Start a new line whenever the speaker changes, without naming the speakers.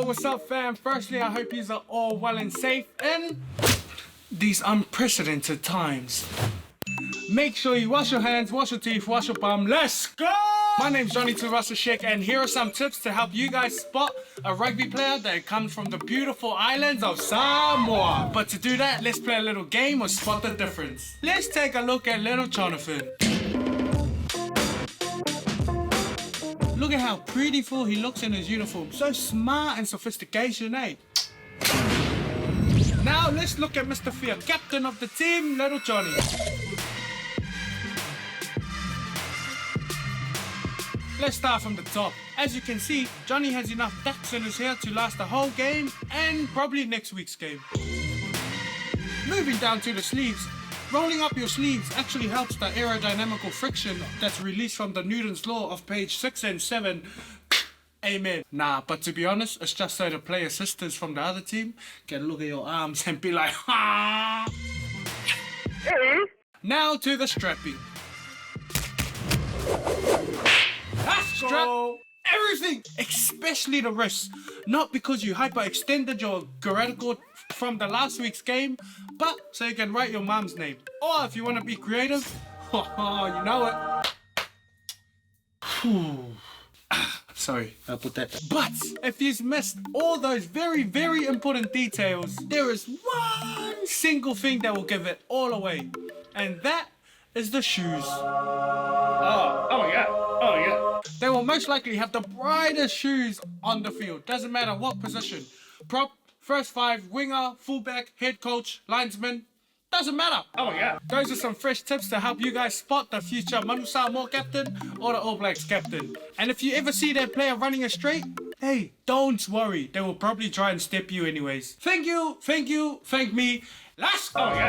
Yo, what's up fam? Firstly, I hope you are all well and safe in these unprecedented times. Make sure you wash your hands, wash your teeth, wash your bum. Let's go! My name's Tuivasa-Sheck, and here are some tips to help you guys spot a rugby player that comes from the beautiful islands of Samoa. But to do that, let's play a little game of Spot the Difference. Let's take a look at little Jonathan. Look at how prettiful he looks in his uniform. So smart and sophistication, eh? Now let's look at Mr. Fear, captain of the team, little Johnny. Let's start from the top. As you can see, Johnny has enough ducks in his hair to last the whole game and probably next week's game. Moving down to the sleeves. Rolling up your sleeves actually helps the aerodynamical friction that's released from the Newton's law of page 6 and 7. Amen. Nah, but to be honest, it's just so the player sisters from the other team can look at your arms and be like, ha! Now to the strapping. Strap everything, especially the wrists. Not because you hyperextended your garrote cord from the last week's game, but so you can write your mom's name. Or if you want to be creative, you know it. Sorry, I put that down. But if you've missed all those very, very important details, there is one single thing that will give it all away. And that is the shoes. Oh yeah. They will most likely have the brightest shoes on the field. Doesn't matter what position. Prop, first five, winger, fullback, head coach, linesman. Doesn't matter. Oh yeah. Those are some fresh tips to help you guys spot the future Manu Samoa captain or the All Blacks captain. And if you ever see that player running it straight, hey, don't worry. They will probably try and step you anyways. Thank you, thank me. Let's go. Oh yeah.